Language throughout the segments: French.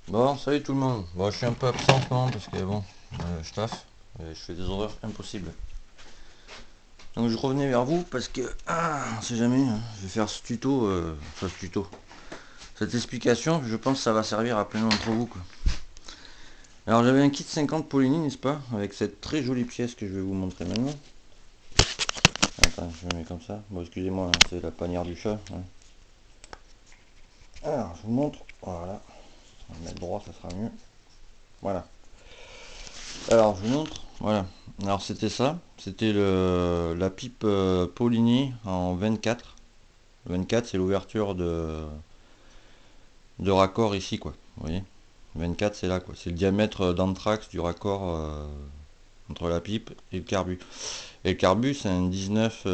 Bon, salut tout le monde. Bon, je suis un peu absent en ce moment parce que bon, je taffe, et je fais des horaires impossibles. Donc je revenais vers vous parce que, on sait jamais, hein, je vais faire ce tuto, enfin ce tuto, cette explication, je pense que ça va servir à plein d'entre vous, quoi. Alors j'avais un kit 50 Polini, n'est-ce pas, avec cette très jolie pièce que je vais vous montrer maintenant. Attends, je le mets comme ça. Bon, excusez-moi, hein, c'est la panière du chat, hein. Alors, je vous montre, voilà, on va mettre droit, ça sera mieux. Voilà. Alors, je vous montre. Voilà. Alors, c'était ça. C'était la pipe Paulini en 24. 24, c'est l'ouverture de raccord ici, quoi. Vous voyez, 24, c'est là, quoi. C'est le diamètre d'anthrax du raccord entre la pipe et le carbu. Et le carbu, c'est un 19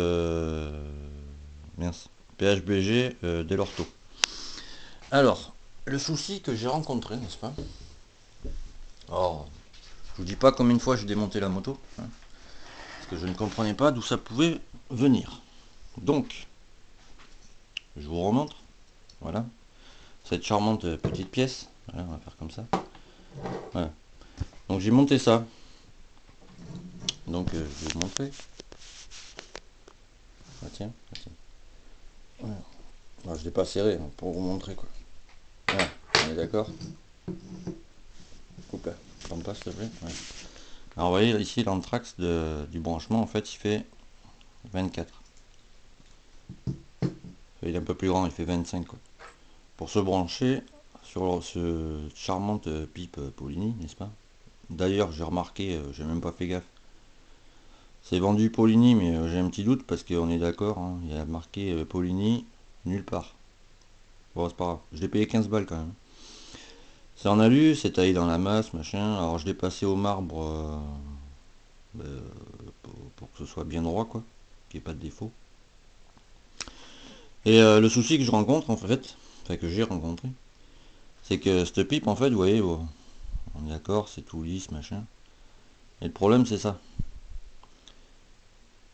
mince, PHBG Delorto. Alors, le souci que j'ai rencontré, n'est-ce pas? Alors, je vous dis pas combien de fois j'ai démonté la moto, hein, parce que je ne comprenais pas d'où ça pouvait venir. Donc, je vous remontre, voilà, cette charmante petite pièce. Voilà, on va faire comme ça. Voilà. Donc j'ai monté ça. Donc je vais vous montrer. Ah, tiens, ah, tiens. Voilà. Alors, je l'ai pas serré hein, pour vous montrer quoi. Voilà, on est d'accord. Coupe là. Ferme pas s'il te plaît. Ouais. Alors vous voyez ici l'anthrax du branchement en fait il fait 24. Il est un peu plus grand, il fait 25 quoi. Pour se brancher sur ce charmante pipe Paulini, n'est-ce pas? D'ailleurs j'ai remarqué, j'ai même pas fait gaffe. C'est vendu Paulini, mais j'ai un petit doute parce qu'on est d'accord, hein, il y a marqué Paulini nulle part. Bon, c'est pas grave, je l'ai payé 15 balles quand même. C'est en alu, c'est taillé dans la masse, machin. Alors je l'ai passé au marbre euh, pour que ce soit bien droit, quoi, qu'il n'y ait pas de défaut. Et le souci que je rencontre, en fait, enfin que j'ai rencontré, c'est que cette pipe, en fait, vous voyez, bon, on est d'accord, c'est tout lisse, machin. Et le problème, c'est ça.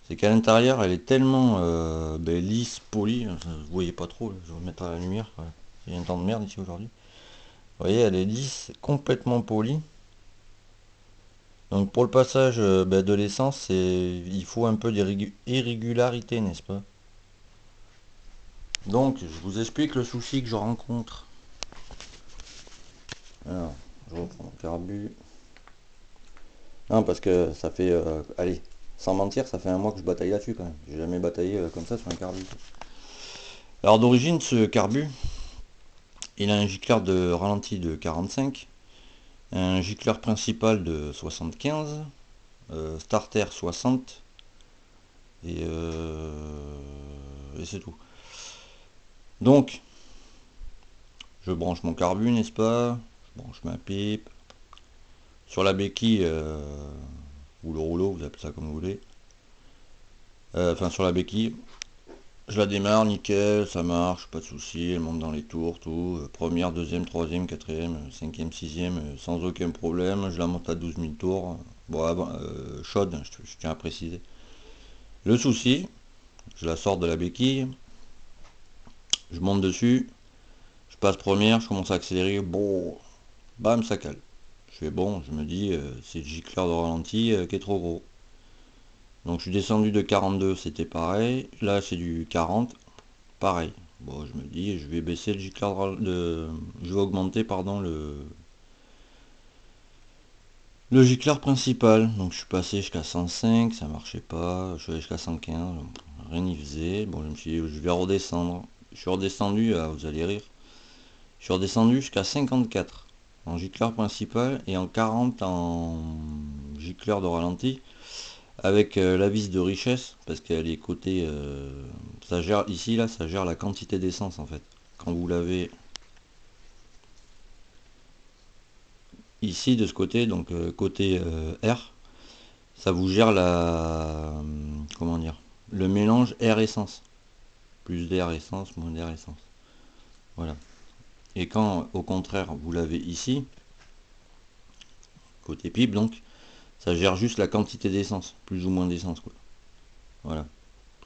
C'est qu'à l'intérieur, elle est tellement lisse, polie, vous voyez pas trop, là, je vais remettre à la lumière, ouais. Il y a un temps de merde ici aujourd'hui. Vous voyez, elle est lisse, complètement polie. Donc pour le passage de l'essence, il faut un peu d'irrégularité, n'est-ce pas? Donc je vous explique le souci que je rencontre. Alors, je reprends le carbu. Non, parce que ça fait, allez, sans mentir, ça fait un mois que je bataille là-dessus quand même. J'ai jamais bataillé comme ça sur un carbu. Alors d'origine, ce carbu, il a un gicleur de ralenti de 45, un gicleur principal de 75, starter 60, et c'est tout. Donc, je branche mon carbu, n'est-ce pas? Je branche ma pipe. Sur la béquille, ou le rouleau, vous appelez ça comme vous voulez. Enfin, sur la béquille, je la démarre, nickel, ça marche, pas de souci, elle monte dans les tours, tout. Première, deuxième, troisième, quatrième, cinquième, sixième, sans aucun problème. Je la monte à 12 000 tours. Bon, chaude, je tiens à préciser. Le souci, je la sors de la béquille, je monte dessus, je passe première, je commence à accélérer, bon, bam, ça cale. Je fais bon, je me dis, c'est le gicleur de ralenti qui est trop gros. Donc je suis descendu de 42, c'était pareil. Là c'est du 40, pareil. Bon, je me dis, je vais baisser le gicleur je vais augmenter, pardon, le gicleur principal. Donc je suis passé jusqu'à 105, ça marchait pas. Je suis allé jusqu'à 115, rien n'y faisait. Bon, je me suis dit, je vais redescendre. Je suis redescendu, vous allez rire. Je suis redescendu jusqu'à 54 en gicleur principal et en 40 en gicleur de ralenti avec la vis de richesse parce qu'elle est côté ça gère ici là, ça gère la quantité d'essence en fait. Quand vous l'avez ici de ce côté, donc côté R, ça vous gère la comment dire, le mélange air essence, plus d'air essence, moins d'air essence, voilà. Et quand au contraire vous l'avez ici côté pipe, donc ça gère juste la quantité d'essence, plus ou moins d'essence quoi, voilà,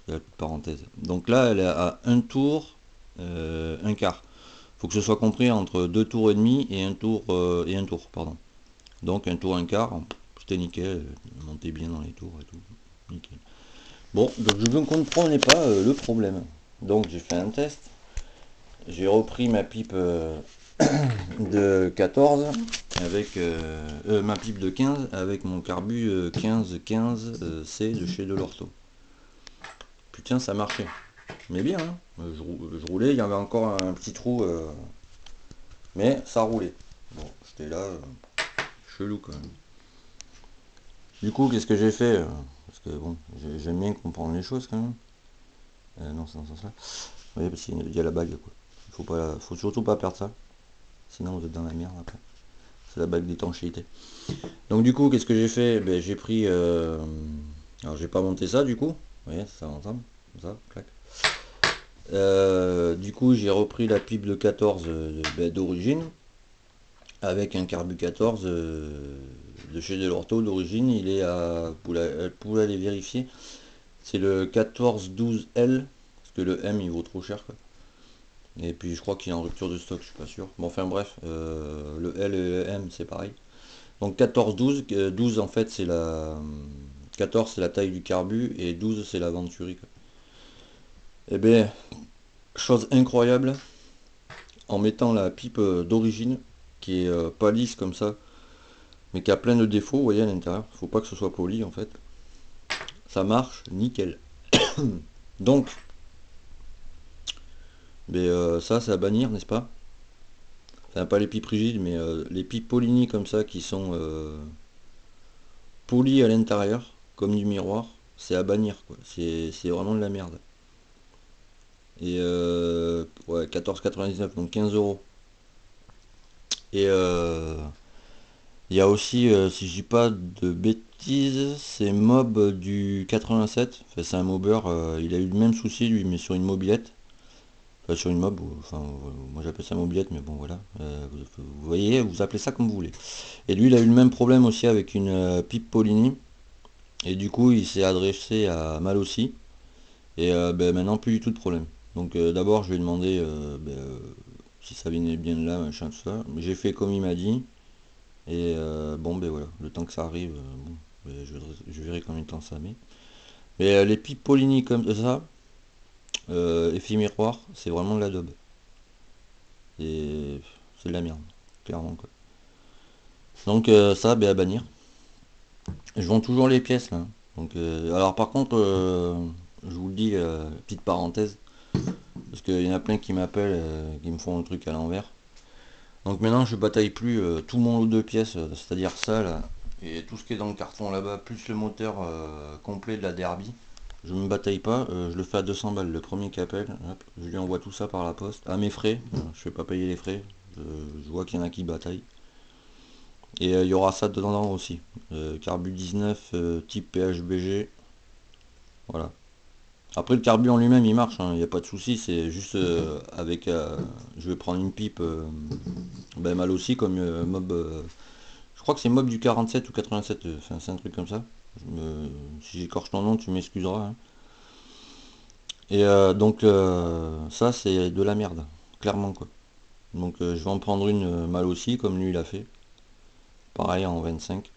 c'est la petite parenthèse. Donc là elle est à un tour un quart. faut que ce soit compris entre 2 tours et demi et un tour, pardon. Donc un tour un quart, c'était nickel, montait bien dans les tours et tout, nickel. Bon, donc je ne comprenais pas le problème. Donc j'ai fait un test, j'ai repris ma pipe de 14 avec ma pipe de 15 avec mon carbu 15 C de chez Delorto. Putain, ça marchait. Mais bien, hein. Je roulais, il y avait encore un petit trou, mais ça roulait. Bon, j'étais là, chelou quand même. Du coup, qu'est-ce que j'ai fait parce que bon, j'aime bien comprendre les choses quand même. Non, c'est dans ce sens-là. Oui, parce qu'il y a la bague, quoi. Faut surtout pas perdre ça. Sinon, vous êtes dans la merde après. C'est la bague d'étanchéité. Donc, du coup, qu'est-ce que j'ai fait? Ben, j'ai pris. Alors, j'ai pas monté ça, du coup. Vous voyez, ça ensemble. Comme ça, clac. Du coup, j'ai repris la pipe de 14 d'origine. Avec un carbu 14 de chez Delorto d'origine. Il est à. Pour aller vérifier. C'est le 1412L. Parce que le M, il vaut trop cher, quoi. Et puis je crois qu'il est en rupture de stock, je suis pas sûr. Bon, enfin bref, le L et le M c'est pareil. Donc 14-12, 12 en fait c'est la. 14 c'est la taille du carbu et 12 c'est la venturi. Et bien, chose incroyable, en mettant la pipe d'origine, qui est pas lisse comme ça, mais qui a plein de défauts, vous voyez à l'intérieur, faut pas que ce soit poli en fait. Ça marche nickel. Donc, ça c'est à bannir, n'est-ce pas? Enfin, pas les pipes rigides, mais les pipes Polini comme ça qui sont polies à l'intérieur, comme du miroir, c'est à bannir quoi. C'est vraiment de la merde. Et ouais, 14,99 donc 15 euros. Et il y a aussi, si je dis pas de bêtises, c'est Mob du 87. Enfin, c'est un mobber, il a eu le même souci lui, mais sur une mobilette. Enfin, sur une mob, enfin, moi j'appelle ça mobilette, mais bon voilà. Vous voyez, vous appelez ça comme vous voulez. Et lui, il a eu le même problème aussi avec une pipe Polini. Et du coup, il s'est adressé à Mal aussi. Et ben, maintenant, plus du tout de problème. Donc d'abord, je lui ai demandé si ça venait bien de là, machin, tout ça. Mais j'ai fait comme il m'a dit. Et bon, ben voilà, le temps que ça arrive, bon, ben, je verrai combien de temps ça met. Mais les pipes Polini comme ça, effet miroir, c'est vraiment de la daube. Et c'est de la merde, clairement quoi. Donc ça, ben à bannir. Je vends toujours les pièces là. Donc, alors par contre, je vous le dis, petite parenthèse, parce qu'il y en a plein qui m'appellent, qui me font le truc à l'envers. Donc maintenant je bataille plus tout mon lot de pièces, c'est-à-dire ça là, et tout ce qui est dans le carton là-bas, plus le moteur complet de la Derby. Je me bataille pas, je le fais à 200 balles, le premier qui appelle, hop, je lui envoie tout ça par la poste, à mes frais, je fais pas payer les frais, je vois qu'il y en a qui bataillent. Et il y aura ça dedans aussi, carbu 19 type PHBG, voilà. Après le carbu en lui-même il marche, il n'y a pas de souci, c'est juste avec, je vais prendre une pipe ben, mal aussi comme mob. Je crois que c'est mob du 47 ou 87, enfin, c'est un truc comme ça. Si j'écorche ton nom, tu m'excuseras, hein. Et donc ça c'est de la merde, clairement quoi. Donc je vais en prendre une mal aussi, comme lui il a fait. Pareil en 25.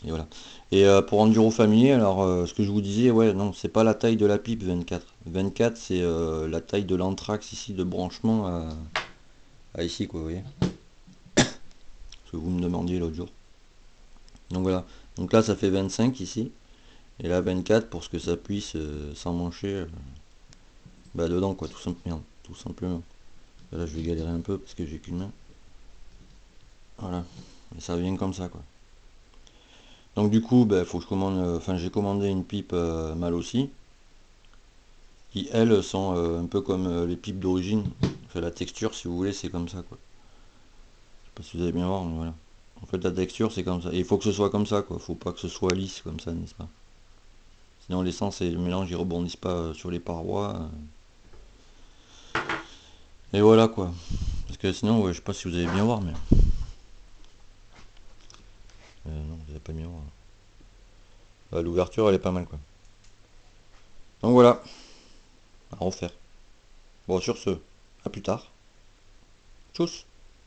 Et voilà. Et pour Enduro familier, alors ce que je vous disais, ouais, non, c'est pas la taille de la pipe 24. 24 c'est la taille de l'anthrax ici de branchement à ici quoi, vous voyez. Ce que vous me demandiez l'autre jour. Donc voilà. Donc là ça fait 25 ici. Et là 24 pour ce que ça puisse s'emmancher bah, dedans quoi, tout simplement. Et là je vais galérer un peu parce que j'ai qu'une main. Voilà. Et ça vient comme ça quoi. Donc du coup, bah, faut que je commande. Enfin j'ai commandé une pipe mal aussi. Qui elles sont un peu comme les pipes d'origine. Enfin la texture si vous voulez c'est comme ça quoi. Je sais pas si vous allez bien voir, mais voilà. En fait la texture c'est comme ça. Et il faut que ce soit comme ça quoi. Faut pas que ce soit lisse comme ça, n'est-ce pas? Sinon l'essence et le mélange ils rebondissent pas sur les parois. Et voilà quoi. Parce que sinon, ouais, je sais pas si vous allez bien voir, mais. Non, vous avez pas bien voir. L'ouverture elle est pas mal quoi. Donc voilà, à refaire. Bon sur ce, à plus tard. Tchuss.